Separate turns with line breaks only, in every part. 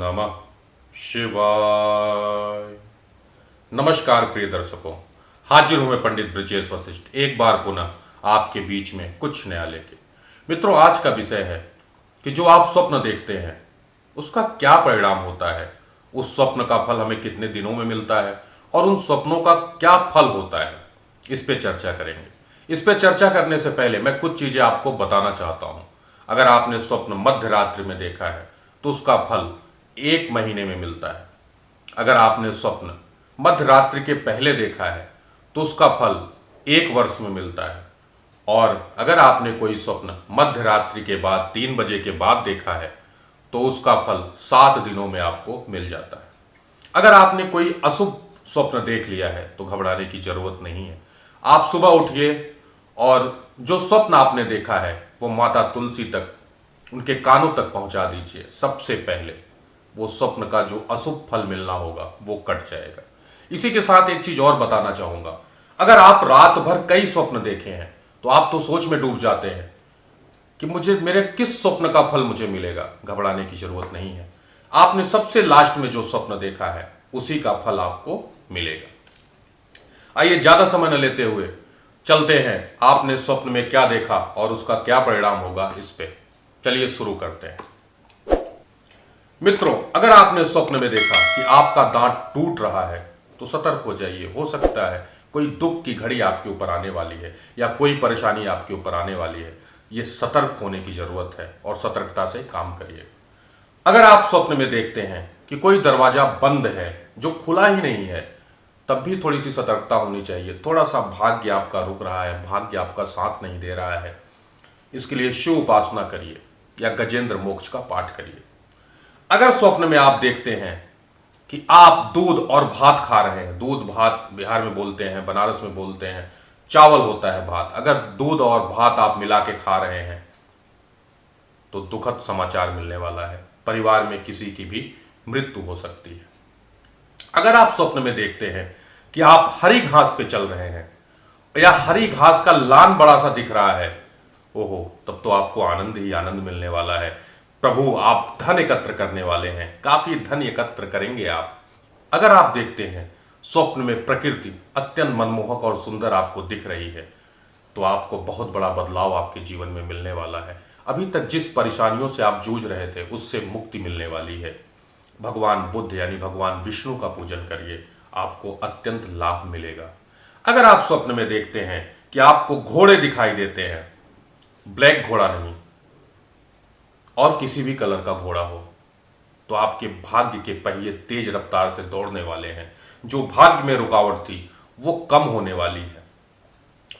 नमः शिवाय। नमस्कार प्रिय दर्शकों, हाजिर हूं मैं पंडित ब्रजेश वशिष्ठ एक बार पुनः आपके बीच में कुछ नया लेके। मित्रों, आज का विषय है कि जो आप स्वप्न देखते हैं उसका क्या परिणाम होता है, उस स्वप्न का फल हमें कितने दिनों में मिलता है और उन स्वप्नों का क्या फल होता है, इस पे चर्चा करेंगे। इस पे चर्चा करने से पहले मैं कुछ चीजें आपको बताना चाहता हूं। अगर आपने स्वप्न मध्य रात्रि में देखा है तो उसका फल 1 महीने में मिलता है। अगर आपने स्वप्न मध्य रात्रि के पहले देखा है तो उसका फल 1 वर्ष में मिलता है। और अगर आपने कोई स्वप्न मध्य रात्रि के बाद 3 बजे के बाद देखा है तो उसका फल 7 दिनों में आपको मिल जाता है। अगर आपने कोई अशुभ स्वप्न देख लिया है तो घबराने की जरूरत नहीं है। आप सुबह उठिए और जो स्वप्न आपने देखा है वो माता तुलसी तक, उनके कानों तक पहुंचा दीजिए। सबसे पहले वो स्वप्न का जो अशुभ फल मिलना होगा वो कट जाएगा। इसी के साथ एक चीज और बताना चाहूंगा, अगर आप रात भर कई स्वप्न देखे हैं तो आप तो सोच में डूब जाते हैं कि मुझे मेरे किस स्वप्न का फल मुझे मिलेगा। घबराने की जरूरत नहीं है। आपने सबसे लास्ट में जो स्वप्न देखा है उसी का फल आपको मिलेगा। आइए ज्यादा समय न लेते हुए चलते हैं, आपने स्वप्न में क्या देखा और उसका क्या परिणाम होगा इस पे। चलिए शुरू करते हैं। मित्रों, अगर आपने स्वप्न में देखा कि आपका दांत टूट रहा है तो सतर्क हो जाइए। हो सकता है कोई दुख की घड़ी आपके ऊपर आने वाली है या कोई परेशानी आपके ऊपर आने वाली है। ये सतर्क होने की जरूरत है और सतर्कता से काम करिए। अगर आप स्वप्न में देखते हैं कि कोई दरवाजा बंद है जो खुला ही नहीं है, तब भी थोड़ी सी सतर्कता होनी चाहिए। थोड़ा सा भाग्य आपका रुक रहा है, भाग्य आपका साथ नहीं दे रहा है। इसके लिए शिव उपासना करिए या गजेंद्र मोक्ष का पाठ करिए। अगर स्वप्न में आप देखते हैं कि आप दूध और भात खा रहे हैं, दूध भात बिहार में बोलते हैं, बनारस में बोलते हैं, चावल होता है भात। अगर दूध और भात आप मिला के खा रहे हैं तो दुखद समाचार मिलने वाला है। परिवार में किसी की भी मृत्यु हो सकती है। अगर आप स्वप्न में देखते हैं कि आप हरी घास पे चल रहे हैं या हरी घास का लान बड़ा सा दिख रहा है, ओहो, तब तो आपको आनंद ही आनंद मिलने वाला है। प्रभु आप धन एकत्र करने वाले हैं, काफी धन एकत्र करेंगे आप। अगर आप देखते हैं स्वप्न में प्रकृति अत्यंत मनमोहक और सुंदर आपको दिख रही है तो आपको बहुत बड़ा बदलाव आपके जीवन में मिलने वाला है। अभी तक जिस परेशानियों से आप जूझ रहे थे उससे मुक्ति मिलने वाली है। भगवान बुद्ध यानी भगवान विष्णु का पूजन करिए, आपको अत्यंत लाभ मिलेगा। अगर आप स्वप्न में देखते हैं कि आपको घोड़े दिखाई देते हैं, ब्लैक घोड़ा नहीं और किसी भी कलर का घोड़ा हो, तो आपके भाग्य के पहिए तेज रफ्तार से दौड़ने वाले हैं। जो भाग्य में रुकावट थी वो कम होने वाली है।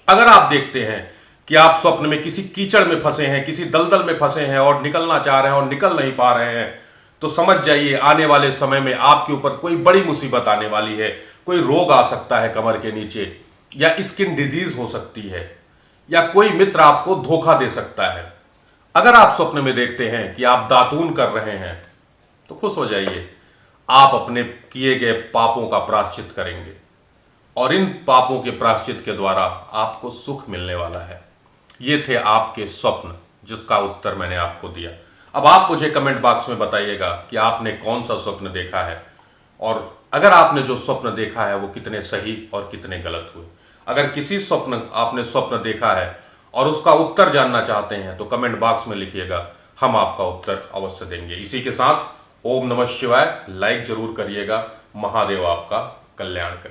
अगर आप देखते हैं कि आप स्वप्न में किसी कीचड़ में फंसे हैं, किसी दलदल में फंसे हैं और निकलना चाह रहे हैं और निकल नहीं पा रहे हैं, तो समझ जाइए आने वाले समय में आपके ऊपर कोई बड़ी मुसीबत आने वाली है। कोई रोग आ सकता है कमर के नीचे, या स्किन डिजीज हो सकती है, या कोई मित्र आपको धोखा दे सकता है। अगर आप स्वप्न में देखते हैं कि आप दातून कर रहे हैं तो खुश हो जाइए, आप अपने किए गए पापों का प्रायश्चित करेंगे और इन पापों के प्रायश्चित के द्वारा आपको सुख मिलने वाला है। ये थे आपके स्वप्न जिसका उत्तर मैंने आपको दिया। अब आप मुझे कमेंट बॉक्स में बताइएगा कि आपने कौन सा स्वप्न देखा है और अगर आपने जो स्वप्न देखा है वो कितने सही और कितने गलत हुए। अगर किसी स्वप्न आपने स्वप्न देखा है और उसका उत्तर जानना चाहते हैं तो कमेंट बॉक्स में लिखिएगा, हम आपका उत्तर अवश्य देंगे। इसी के साथ ओम नमः शिवाय, लाइक जरूर करिएगा। महादेव आपका कल्याण करें।